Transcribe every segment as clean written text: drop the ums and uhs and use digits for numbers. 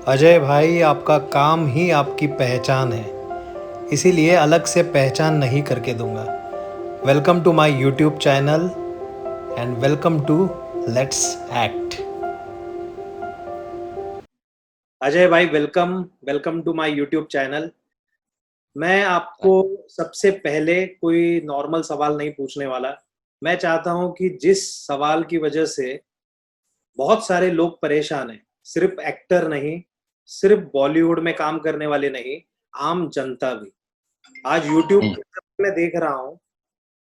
अजय भाई, आपका काम ही आपकी पहचान है, इसीलिए अलग से पहचान नहीं करके दूंगा। Welcome to my YouTube channel and welcome to let's act. Ajay भाई, welcome welcome to my YouTube channel. मैं आपको सबसे पहले कोई नॉर्मल सवाल नहीं पूछने वाला। मैं चाहता हूं कि जिस सवाल की वजह से बहुत सारे लोग परेशान हैं, सिर्फ एक्टर नहीं, सिर्फ बॉलीवुड में काम करने वाले नहीं, आम जनता भी। आज यूट्यूब हम्म, पे जब मैं देख रहा हूँ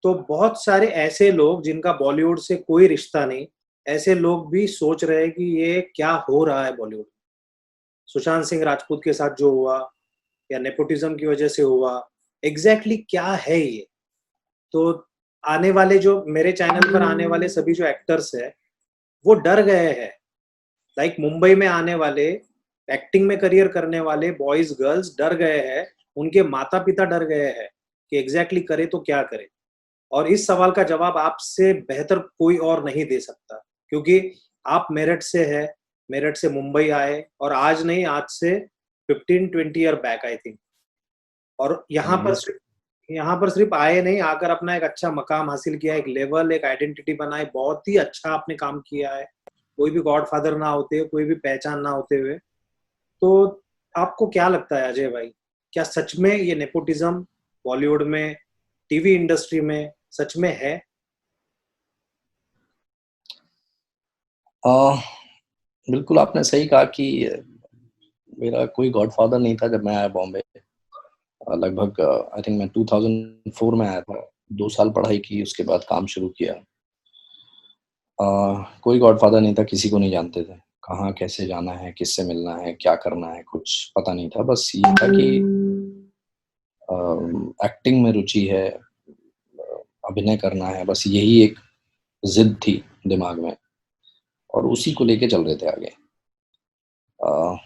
तो बहुत सारे ऐसे लोग जिनका बॉलीवुड से कोई रिश्ता नहीं, ऐसे लोग भी सोच रहे हैं कि ये क्या हो रहा है बॉलीवुड। सुशांत सिंह राजपूत के साथ जो हुआ या नेपोटिज्म की वजह से हुआ, एग्जैक्टली क्या है ये। तो आने वाले जो मेरे चैनल पर आने वाले सभी जो एक्टर्स है, वो डर गए हैं। लाइक मुंबई में आने वाले, एक्टिंग में करियर करने वाले बॉयज गर्ल्स डर गए हैं। उनके माता पिता डर गए हैं कि एग्जैक्टली करे तो क्या करे। और इस सवाल का जवाब आपसे बेहतर कोई और नहीं दे सकता, क्योंकि आप मेरठ से है, मेरठ से मुंबई आए, और आज नहीं, आज से 15-20 ईयर बैक आई थिंक। और बिल्कुल। यहाँ पर सिर्फ आए नहीं, आकर अपना एक अच्छा मकाम हासिल किया, एक लेवल, एक आइडेंटिटी बनाई, बहुत ही अच्छा आपने काम किया है। कोई भी गॉडफादर ना होते हुए, कोई भी पहचान ना होते हुए। तो आपको क्या लगता है अजय भाई, क्या सच में ये नेपोटिज्म बॉलीवुड में, टीवी इंडस्ट्री में सच में है? आ, बिल्कुल आपने सही कहा कि मेरा कोई गॉडफादर नहीं था जब मैं आया बॉम्बे। लगभग आई थिंक मैं 2004 में आया था। 2 साल पढ़ाई की, उसके बाद काम शुरू किया। आ, कोई गॉडफादर नहीं था, किसी को नहीं जानते थे। कहाँ कैसे जाना है, किससे मिलना है, क्या करना है, कुछ पता नहीं था। बस ये था कि एक्टिंग में रुचि है, अभिनय करना है, बस यही एक जिद थी दिमाग में, और उसी को लेके चल रहे थे आगे। अ,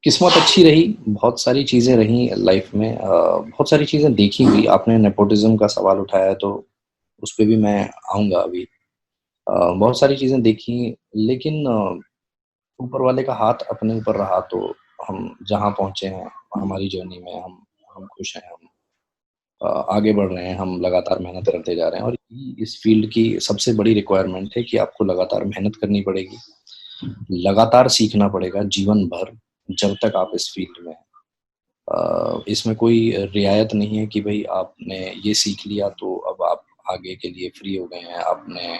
किस्मत अच्छी रही, बहुत सारी चीज़ें रही लाइफ में। बहुत सारी चीज़ें देखी हुई। आपने नेपोटिज्म का सवाल उठाया तो उस पे भी मैं आऊँगा अभी। बहुत सारी चीज़ें देखी, लेकिन ऊपर वाले का हाथ अपने ऊपर रहा तो हम जहाँ पहुँचे हैं, हमारी जर्नी में हम खुश हैं। हम आगे बढ़ रहे हैं, हम लगातार मेहनत करते जा रहे हैं, और यही इस फील्ड की सबसे बड़ी रिक्वायरमेंट है कि आपको लगातार मेहनत करनी पड़ेगी, लगातार सीखना पड़ेगा जीवन भर, जब तक आप इस फील्ड में हैं। इसमें कोई रियायत नहीं है कि भाई आपने ये सीख लिया तो अब आप आगे के लिए फ्री हो गए हैं, आपने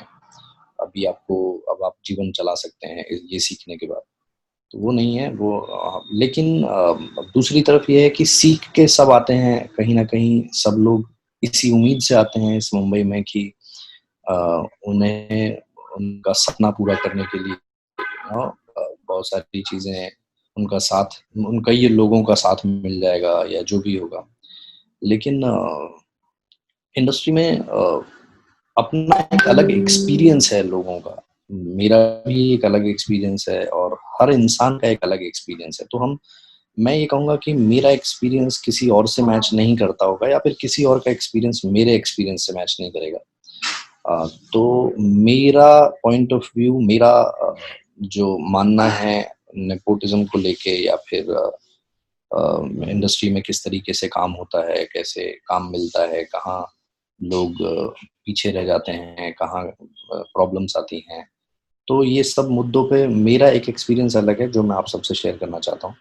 अभी आपको अब आप जीवन चला सकते हैं ये सीखने के बाद। तो वो नहीं है वो। लेकिन दूसरी तरफ ये है कि सीख के सब आते हैं, कहीं ना कहीं सब लोग इसी उम्मीद से आते हैं इस मुंबई में कि अ, उन्हें उनका सपना पूरा करने के लिए बहुत सारी चीज़ें, उनका साथ, उनका ये लोगों का साथ मिल जाएगा या जो भी होगा। लेकिन इंडस्ट्री में अपना एक अलग एक्सपीरियंस है लोगों का। मेरा भी एक अलग एक्सपीरियंस है, और हर इंसान का एक अलग एक्सपीरियंस है। तो हम मैं ये कहूँगा कि मेरा एक्सपीरियंस किसी और से मैच नहीं करता होगा, या फिर किसी और का एक्सपीरियंस मेरे एक्सपीरियंस से मैच नहीं करेगा। तो मेरा पॉइंट ऑफ व्यू, मेरा जो मानना है नेपोटिज्म को लेके, या फिर इंडस्ट्री में किस तरीके से काम होता है, कैसे काम मिलता है, कहाँ लोग पीछे रह जाते हैं, कहाँ प्रॉब्लम्स आती हैं। तो ये सब मुद्दों पे मेरा एक एक्सपीरियंस अलग है जो मैं आप सबसे शेयर करना चाहता हूँ।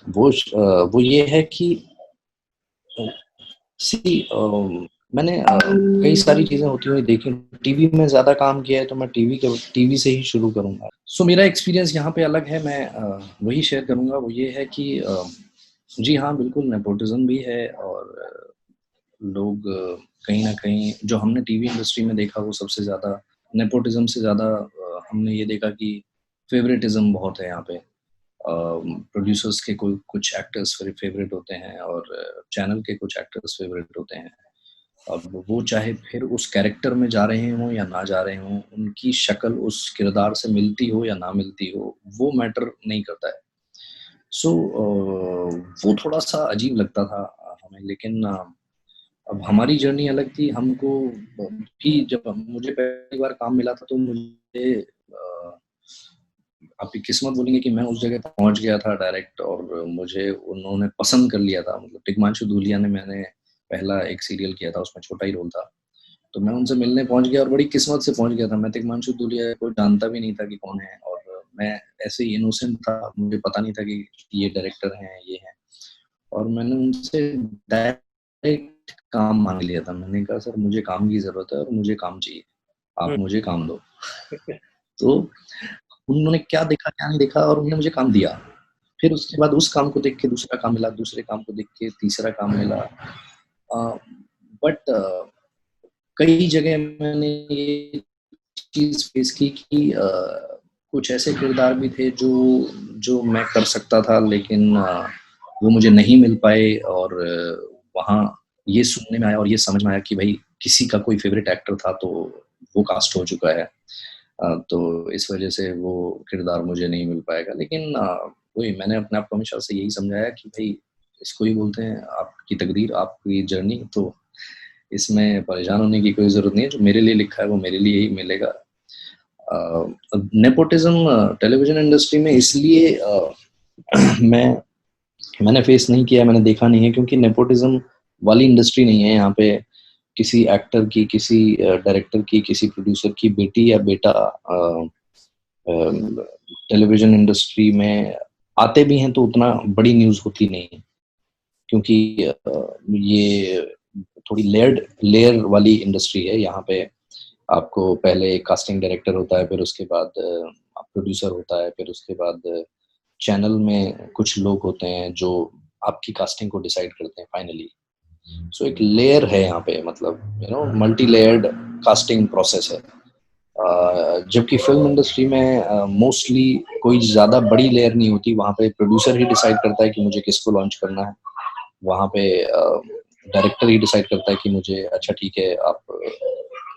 वो ये है कि सी मैंने कई सारी चीजें होती हुई देखी। टीवी में ज्यादा काम किया है तो मैं टीवी से ही शुरू करूंगा। सो मेरा एक्सपीरियंस यहाँ पे अलग है। मैं वही शेयर करूंगा। वो ये है कि जी हाँ, बिल्कुल नेपोटिज्म भी है, और लोग कहीं ना कहीं जो हमने टीवी इंडस्ट्री में देखा वो सबसे ज्यादा नेपोटिज्म से ज्यादा हमने ये देखा कि फेवरेटिज्म बहुत है यहाँ पे। प्रोड्यूसर्स के कोई कुछ एक्टर्स फेवरेट होते हैं, और चैनल के कुछ एक्टर्स फेवरेट होते हैं। अब वो चाहे फिर उस कैरेक्टर में जा रहे हों या ना जा रहे हों, उनकी शक्ल उस किरदार से मिलती हो या ना मिलती हो, वो मैटर नहीं करता है। सो वो थोड़ा सा अजीब लगता था हमें। लेकिन अब हमारी जर्नी अलग थी। हमको भी जब मुझे पहली बार काम मिला था तो मुझे आपकी किस्मत बोलेंगे कि मैं उस जगह तक पहुँच गया था डायरेक्ट, और मुझे उन्होंने पसंद कर लिया था। मतलब टिग्मांशु धूलिया ने, मैंने पहला एक सीरियल किया था, उसमें छोटा ही रोल था। तो मैं उनसे मिलने पहुँच गया और बड़ी किस्मत से पहुँच गया था। मैं टिग्मांशु धूलिया को जानता भी नहीं था कि कौन है, और मैं ऐसे ही इनोसेंट था, मुझे पता नहीं था कि ये डायरेक्टर हैं, ये हैं। और मैंने उनसे डायरेक्ट काम माँग लिया था। मैंने कहा सर मुझे काम की ज़रूरत है और मुझे काम चाहिए, आप मुझे काम दो। तो उन्होंने क्या देखा, क्या नहीं देखा, और उन्होंने मुझे काम दिया। फिर उसके बाद उस काम को देख के दूसरा काम मिला, दूसरे काम को देख के तीसरा काम मिला। बट कई जगह मैंने ये चीज़ फेस की कि कुछ ऐसे किरदार भी थे जो जो मैं कर सकता था, लेकिन वो मुझे नहीं मिल पाए, और वहाँ ये सुनने में आया और ये समझ में आया कि भाई किसी का कोई फ़ेवरेट एक्टर था तो वो कास्ट हो चुका है। तो इस वजह से वो किरदार मुझे नहीं मिल पाएगा। लेकिन वही मैंने अपने आप को हमेशा से यही समझाया कि भाई इसको ही बोलते हैं आपकी तकदीर, आपकी जर्नी, तो इसमें परेशान होने की कोई ज़रूरत नहीं है। जो मेरे लिए लिखा है वो मेरे लिए ही मिलेगा। नेपोटिज़्म टेलीविज़न इंडस्ट्री में इसलिए मैं मैंने फेस नहीं किया, मैंने देखा नहीं है, क्योंकि नेपोटिज़्म वाली इंडस्ट्री नहीं है। यहाँ पे किसी एक्टर की, किसी डायरेक्टर की, किसी प्रोड्यूसर की बेटी या बेटा टेलीविज़न इंडस्ट्री में आते भी हैं तो उतना बड़ी न्यूज़ होती नहीं है, क्योंकि ये थोड़ी लेयर वाली इंडस्ट्री है। यहाँ पे आपको पहले एक कास्टिंग डायरेक्टर होता है, फिर उसके बाद प्रोड्यूसर होता है, फिर उसके बाद चैनल में कुछ लोग होते हैं जो आपकी कास्टिंग को डिसाइड करते हैं फाइनली। सो एक लेयर है यहाँ पे, मतलब मल्टी लेयर्ड कास्टिंग प्रोसेस है। जबकि फ़िल्म इंडस्ट्री में मोस्टली कोई ज़्यादा बड़ी लेयर नहीं होती, वहाँ पे प्रोड्यूसर ही डिसाइड करता है कि मुझे किसको लॉन्च करना है। वहाँ पे डायरेक्टर ही डिसाइड करता है कि मुझे अच्छा ठीक है, आप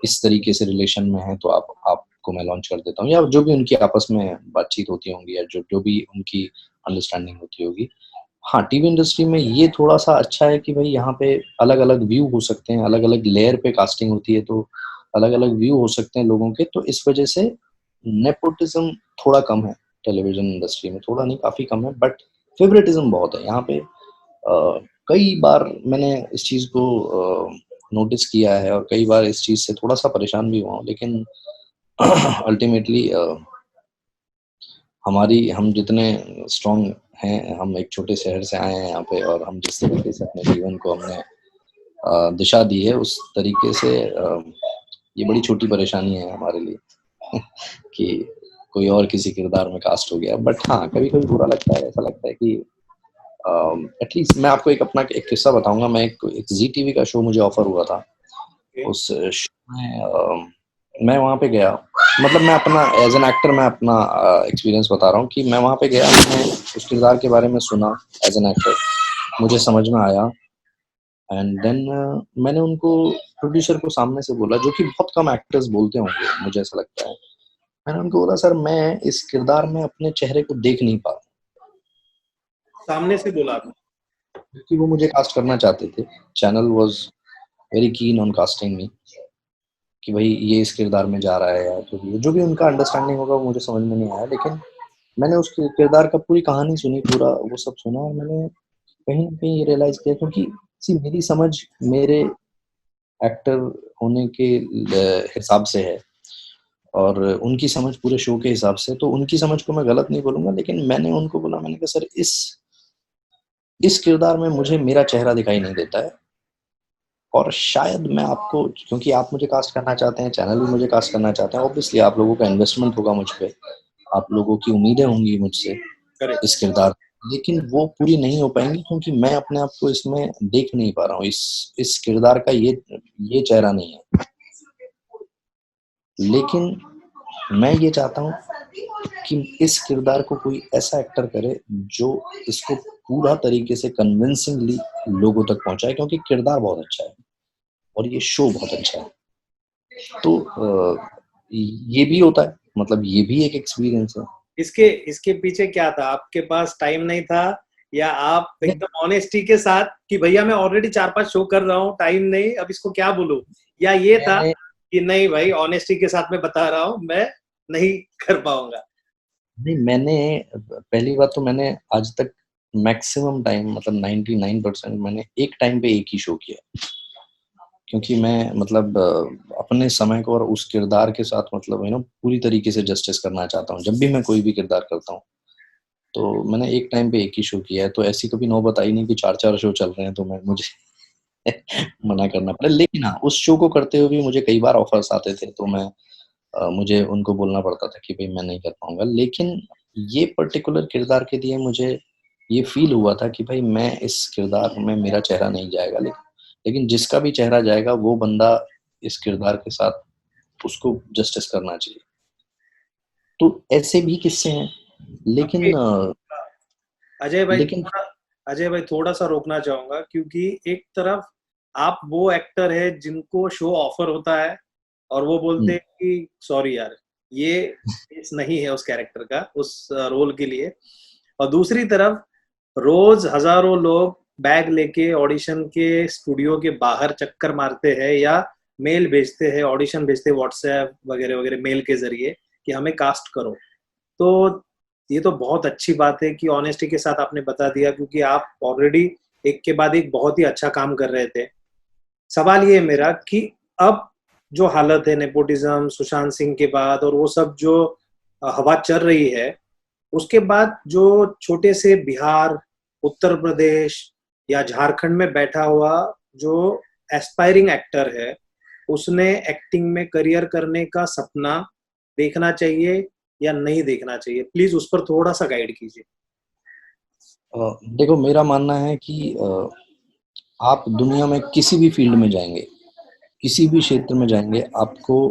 इस तरीके से रिलेशन में हैं तो आपको मैं लॉन्च कर देता हूँ, या जो भी उनकी आपस में बातचीत होती होंगी, या जो जो भी उनकी अंडरस्टैंडिंग होती होगी। हाँ, टीवी इंडस्ट्री में ये थोड़ा-सा अच्छा है कि भई यहाँ पे अलग-अलग व्यू हो सकते हैं, अलग-अलग लेयर पे कास्टिंग होती है, तो अलग-अलग व्यू हो सकते हैं लोगों के, तो इस वजह से नेपोटिज़्म थोड़ा कम है टेलीविज़न इंडस्ट्री में, थोड़ा नहीं काफ़ी कम है, बट फ़ेवरेटिज़्म बहुत है। यहाँ पे कई बार मैंने इस चीज़ को नोटिस किया है, और कई बार इस चीज़ से थोड़ा-सा परेशान भी हुआ हूँ, लेकिन अल्टीमेटली हम जितने स्ट्रॉन्ग हैं, हम एक छोटे शहर से आए हैं यहाँ पे, और हम जिस तरीके से अपने जीवन को हमने दिशा दी है, उस तरीके से ये बड़ी छोटी परेशानी है हमारे लिए कि कोई और किसी किरदार में कास्ट हो गया। बट हाँ, कभी-कभी बुरा लगता है, ऐसा लगता है कि एटलीस्ट मैं आपको अपना एक किस्सा बताऊँगा। मैं एक ज़ी टीवी का शो मुझे ऑफ़र हुआ था। उस शो में मैं वहाँ पे गया, मतलब मैं अपना एज़ एन एक्टर मैं अपना एक्सपीरियंस बता रहा हूँ कि मैं वहाँ पे गया, मैंने उस किरदार के बारे में सुना एज़ एन एक्टर, मुझे समझ में आया, एंड देन मैंने उनको, प्रोड्यूसर को सामने से बोला, जो कि बहुत कम एक्टर्स बोलते होंगे, मुझे ऐसा लगता है। मैंने उनको बोला, सर मैं इस किरदार में अपने चेहरे को देख नहीं पा रहा, सामने से बोला आपने? क्योंकि वो मुझे कास्ट करना चाहते थे। Channel was very keen on casting me, कि भाई ये इस किरदार में जा रहा है, या जो भी उनका अंडरस्टैंडिंग होगा वो मुझे समझ में नहीं आया। लेकिन मैंने उस किरदार का पूरी कहानी सुनी, पूरा वो सब सुना, और मैंने कहीं न कहीं ये रियलाइज़ किया, क्योंकि सी मेरी समझ मेरे एक्टर होने के हिसाब से है, और उनकी समझ पूरे शो के हिसाब से, तो उनकी समझ को मैं गलत नहीं बोलूँगा, लेकिन मैंने उनको बोला, मैंने कहा सर इस किरदार में मुझे मेरा चेहरा दिखाई नहीं देता है, और शायद मैं आपको, क्योंकि आप मुझे कास्ट करना चाहते हैं, चैनल भी मुझे कास्ट करना चाहते हैं, ऑब्वियसली आप लोगों का इन्वेस्टमेंट होगा मुझ पे, आप लोगों की उम्मीदें होंगी मुझसे करेक्ट। इस किरदार, लेकिन वो पूरी नहीं हो पाएँगी, क्योंकि मैं अपने आप को इसमें देख नहीं पा रहा हूँ। इस किरदार का ये चेहरा नहीं है। लेकिन मैं ये चाहता हूँ कि इस किरदार को कोई ऐसा एक्टर करे जो इसको पूरा तरीके से कन्विंसिंगली लोगों तक पहुँचाए, क्योंकि किरदार बहुत अच्छा है और ये शो बहुत अच्छा है। तो ये भी होता है, मतलब ये भी एक एक्सपीरियंस है। इसके इसके पीछे क्या था? आपके पास टाइम नहीं था, या आप एकदम ऑनेस्टी के साथ कि भैया मैं ऑलरेडी 4-5 शो कर रहा हूँ, टाइम नहीं, अब इसको क्या बोलूँ? या ये था मैंने कि नहीं भाई ऑनेस्टी के साथ मैं बता रहा हूँ, मैं नहीं कर पाऊँगा? नहीं, मैंने पहली बात तो मैंने आज तक मैक्सिमम टाइम मतलब 99% मैंने एक टाइम पे एक ही शो किया। क्योंकि मैं मतलब अपने समय को और उस किरदार के साथ मतलब पूरी तरीके से जस्टिस करना चाहता हूँ। जब भी मैं कोई भी किरदार करता हूँ, तो मैंने एक टाइम पे एक ही शो किया है, तो ऐसी कभी नौबत आई नहीं कि 4-4 शो चल रहे हैं तो मैं मुझे मना करना पड़े। लेकिन हाँ, उस शो को करते हुए भी मुझे कई बार ऑफ़र्स आते थे, तो मुझे उनको बोलना पड़ता था कि भई मैं नहीं कर पाऊँगा। लेकिन ये पर्टिकुलर किरदार के लिए मुझे ये फ़ील हुआ था कि भई मैं इस किरदार में मेरा चेहरा नहीं जाएगा, लेकिन जिसका भी चेहरा जाएगा वो बंदा इस किरदार के साथ उसको जस्टिस करना चाहिए। तो ऐसे भी किस्से हैं, ओके। लेकिन अजय भाई लेकिन थोड़ा अजय भाई थोड़ा सा रोकना चाहूंगा, क्योंकि एक तरफ आप वो एक्टर है जिनको शो ऑफर होता है और वो बोलते हुँ, हैं कि सॉरी यार, ये इस नहीं है उस कैरेक्टर का, उस रोल के लिए। और दूसरी तरफ रोज हजारों लोग बैग लेके ऑडिशन के स्टूडियो के बाहर चक्कर मारते हैं या मेल भेजते हैं, ऑडिशन भेजते हैं व्हाट्सएप वगैरह वगैरह मेल के जरिए कि हमें कास्ट करो। तो ये तो बहुत अच्छी बात है कि ऑनेस्टी के साथ आपने बता दिया, क्योंकि आप ऑलरेडी एक के बाद एक बहुत ही अच्छा काम कर रहे थे। सवाल ये है मेरा कि अब जो हालत है नेपोटिज्म सुशांत सिंह के बाद और वो सब जो हवा चल रही है, उसके बाद जो छोटे से बिहार, उत्तर प्रदेश या झारखंड में बैठा हुआ जो एस्पायरिंग एक्टर है, उसने एक्टिंग में करियर करने का सपना देखना चाहिए या नहीं देखना चाहिए? प्लीज उस पर थोड़ा सा गाइड कीजिए। देखो मेरा मानना है कि आप दुनिया में किसी भी फ़ील्ड में जाएँगे, किसी भी क्षेत्र में जाएँगे, आपको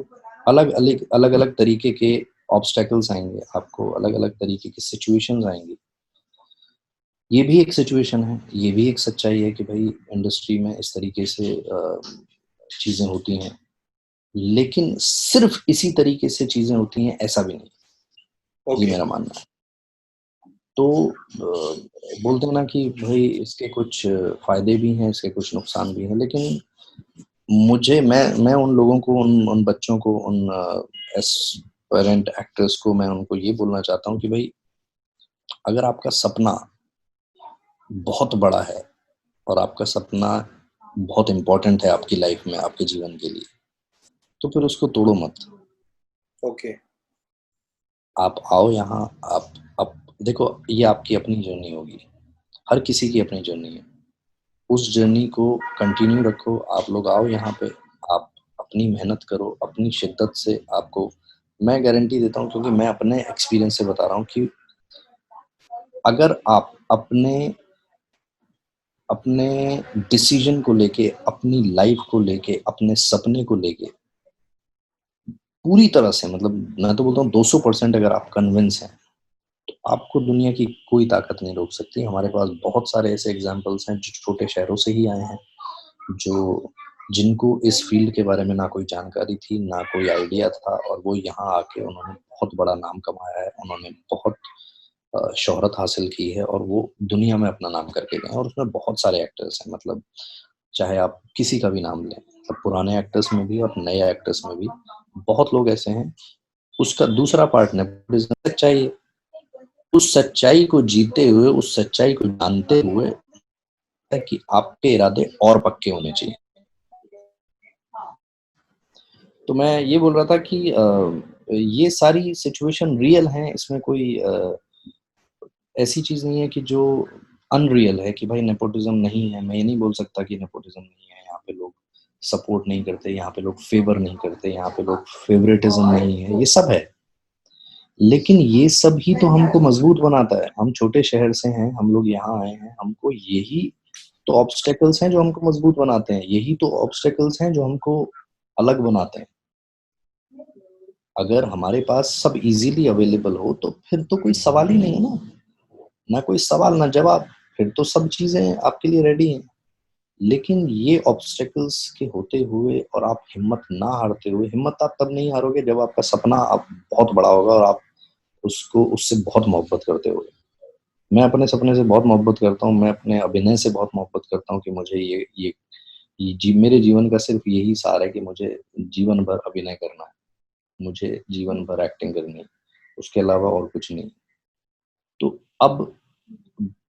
अलग-अलग तरीके के ऑब्स्टैकल्स आएँगे, आपको अलग-अलग तरीके की सिचुएशंस आएँगी। ये भी एक सिचुएशन है, ये भी एक सच्चाई है कि भई इंडस्ट्री में इस तरीके से चीज़ें होती हैं। लेकिन सिर्फ़ इसी तरीके से चीज़ें होती हैं, ऐसा भी नहीं, ये ओके। मेरा मानना है। तो बोलते हैं ना कि भई इसके कुछ फ़ायदे भी हैं, इसके कुछ नुकसान भी हैं, लेकिन मैं उन लोगों को, उन बच्चों को, उन एस्पायरेंट एक्टर्स को मैं उनको ये बोलना चाहता हूँ कि भई अगर आपका सपना बहुत बड़ा है और आपका सपना बहुत इम्पोर्टेंट है आपकी लाइफ़ में, आपके जीवन के लिए, तो फिर उसको तोड़ो मत। ओके। आप आओ यहाँ, आप देखो, ये आपकी अपनी जर्नी होगी, हर किसी की अपनी जर्नी है। उस जर्नी को कंटिन्यू रखो, आप लोग आओ यहाँ पे, आप अपनी मेहनत करो, अपनी शिद्दत से आपको मैं गारंटी देता हूँ, क्योंकि मैं अपने एक्सपीरियंस से बता रहा हूँ कि अगर आप अपने अपने डिसीज़न को लेके, अपनी लाइफ़ को लेके, अपने सपने को लेके पूरी तरह से मतलब मैं तो बोलता हूँ 200% अगर आप कन्विंस हैं, तो आपको दुनिया की कोई ताकत नहीं रोक सकती। हमारे पास बहुत सारे ऐसे एग्ज़ाम्पल्स हैं जो छोटे शहरों से ही आए हैं, जो जिनको इस फ़ील्ड के बारे में ना कोई जानकारी थी, ना कोई आइडिया था, और वो यहाँ आके उन्होंने बहुत बड़ा नाम कमाया है, उन्होंने बहुत शोहरत हासिल की है और वो दुनिया में अपना नाम करके गए हैं, और उसमें बहुत सारे एक्टर्स हैं, मतलब चाहे आप किसी का भी नाम लें, मतलब पुराने एक्टर्स में भी और नए एक्टर्स में भी बहुत लोग ऐसे हैं। उसका दूसरा पार्ट नेपोटिज़्म सच्चाई है। उस सच्चाई को जीते हुए, उस सच्चाई को जानते हुए कि आपके इरादे और पक्के होने चाहिए। तो मैं ये बोल रहा था कि ये सारी सिचुएशन रियल हैं, इसमें कोई ऐसी चीज़ नहीं है कि जो अनरियल है कि भाई नेपोटिज़्म नहीं है। मैं ये नहीं बोल सकता कि नेपोटिज़्म नहीं है, यहाँ पे लोग सपोर्ट नहीं करते, यहाँ पे लोग फ़ेवर नहीं करते, यहाँ पे लोग फ़ेवरेटिज़्म नहीं है, ये सब है। लेकिन ये सब ही तो हमको मज़बूत बनाता है। हम छोटे शहर से हैं, हम लोग यहाँ आए हैं, हमको यही तो ऑब्स्टैकल्स हैं जो हमको मज़बूत बनाते हैं। यही तो ऑब्स्टैकल्स हैं जो हमको अलग बनाते हैं। अगर हमारे पास सब ईज़िली अवेलेबल हो तो फिर तो कोई सवाल ही नहीं है ना। ना कोई सवाल ना जवाब, फिर तो सब चीज़ें आपके लिए रेडी हैं। लेकिन ये ऑब्स्टैकल्स के होते हुए और आप हिम्मत ना हारते हुए, हिम्मत आप तब नहीं हारोगे जब आपका सपना आप बहुत बड़ा होगा और आप उसको उससे बहुत मोहब्बत करते होगे। मैं अपने सपने से बहुत मोहब्बत करता हूँ, मैं अपने अभिनय से बहुत मोहब्बत करता हूँ कि मुझे मेरे जीवन का सिर्फ़ यही सार है कि मुझे जीवन भर अभिनय करना है, मुझे जीवन भर एक्टिंग करनी है, उसके अलावा और कुछ नहीं। अब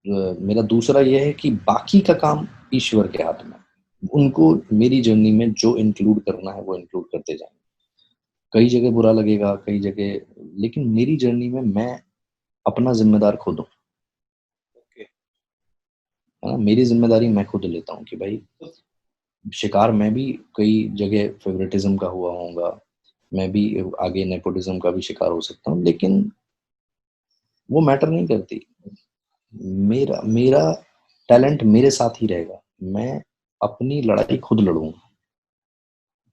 मेरा दूसरा ये है कि बाकी का काम ईश्वर के हाथ में, उनको मेरी जर्नी में जो इंक्लूड करना है वो इंक्लूड करते जाएंगे। कई जगह बुरा लगेगा, कई जगह, लेकिन मेरी जर्नी में मैं अपना जिम्मेदार खुद हूँ, ओके। है ना। मेरी जिम्मेदारी मैं खुद लेता हूँ कि भाई शिकार मैं भी कई जगह फेवरेटिज्म का हुआ होऊंगा, मैं भी आगे नेपोटिज्म का भी शिकार हो सकता हूँ, लेकिन वो मैटर नहीं करती। मेरा मेरा टैलेंट मेरे साथ ही रहेगा, मैं अपनी लड़ाई खुद लड़ूंगा।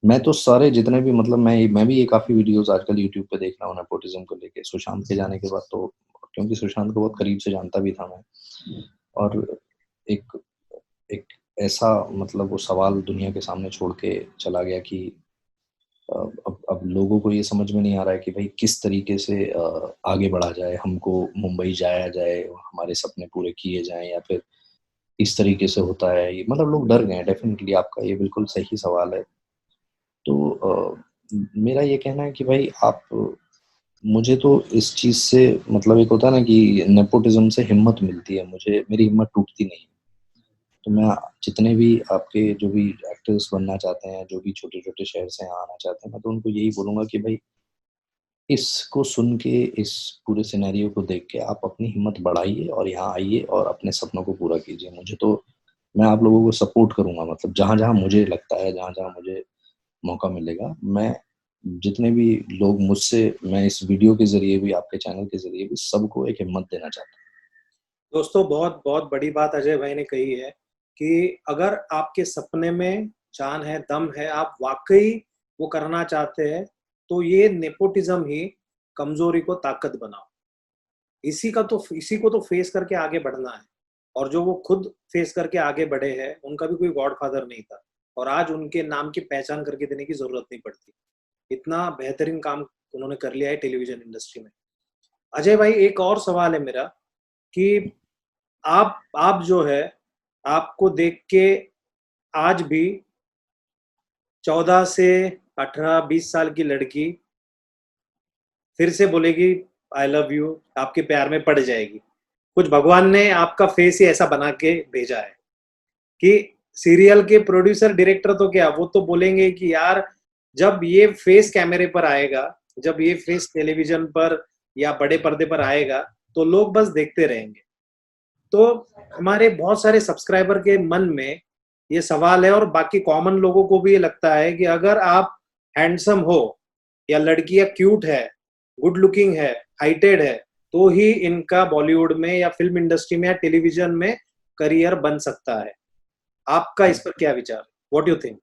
मैं तो सारे जितने भी, मतलब मैं भी ये काफ़ी वीडियोज़ आजकल यूट्यूब पे देख रहा हूँ नेपोटिज़्म को लेके। सुशांत के जाने के बाद तो, क्योंकि सुशांत को बहुत करीब से जानता भी था मैं, और एक एक ऐसा, मतलब वो सवाल दुनिया के सामने छोड़ के चला गया कि अब लोगों को ये समझ में नहीं आ रहा है कि भाई किस तरीके से आगे बढ़ा जाए, हमको मुंबई जाया जाए, हमारे सपने पूरे किए जाएँ, या फिर इस तरीके से होता है ये, मतलब लोग डर गए हैं। डेफ़िनिटली आपका ये बिल्कुल सही सवाल है। तो मेरा ये कहना है कि भाई आप, मुझे तो इस चीज़ से, मतलब एक होता है ना कि नेपोटिज़्म से हिम्मत मिलती है, मुझे मेरी हिम्मत टूटती नहीं। तो मैं, जितने भी आपके जो भी एक्टर्स बनना चाहते हैं, जो भी छोटे-छोटे शहर से यहाँ आना चाहते हैं, मैं तो उनको यही बोलूँगा कि भाई इसको सुन के, इस पूरे सिनेरियो को देख के आप अपनी हिम्मत बढ़ाइए और यहाँ आइए और अपने सपनों को पूरा कीजिए। मुझे तो, मैं आप लोगों को सपोर्ट करूँगा, मतलब जहाँ-जहाँ मुझे लगता है, जहाँ-जहाँ मुझे मौका मिलेगा, मैं जितने भी लोग मुझसे, मैं इस वीडियो के ज़रिए भी, आपके चैनल के ज़रिए भी सबको एक हिम्मत देना चाहता हूँ। दोस्तों, बहुत बहुत बड़ी बात अजय भाई ने कही है कि अगर आपके सपने में जान है, दम है, आप वाक़ई वो करना चाहते हैं, तो ये नेपोटिज़्म ही कमज़ोरी को ताकत बनाओ। इसी को तो फेस करके आगे बढ़ना है, और जो वो खुद फेस करके आगे बढ़े हैं, उनका भी कोई गॉडफ़ादर नहीं था, और आज उनके नाम की पहचान करके देने की ज़रूरत नहीं पड़ती। इतना बेहतरीन काम उन्होंने कर लिया है टेलीविज़न इंडस्ट्री में। अजय भाई, एक और सवाल है मेरा कि आप जो है, आपको देख के आज भी 14 से 18-20 साल की लड़की फिर से बोलेगी आई लव यू, आपके प्यार में पड़ जाएगी। कुछ भगवान ने आपका फेस ही ऐसा बना के भेजा है कि सीरियल के प्रोड्यूसर, डायरेक्टर तो क्या, वो तो बोलेंगे कि यार जब ये फेस कैमरे पर आएगा, जब ये फेस टेलीविज़न पर या बड़े पर्दे पर आएगा, तो लोग बस देखते रहेंगे। तो हमारे बहुत सारे सब्सक्राइबर के मन में ये सवाल है, और बाकी कॉमन लोगों को भी ये लगता है कि अगर आप हैंडसम हो, या लड़कियां क्यूट है, गुड लुकिंग है, हाइटेड है, तो ही इनका बॉलीवुड में या फिल्म इंडस्ट्री में या टेलीविजन में करियर बन सकता है। आपका इस पर क्या विचार? What you think?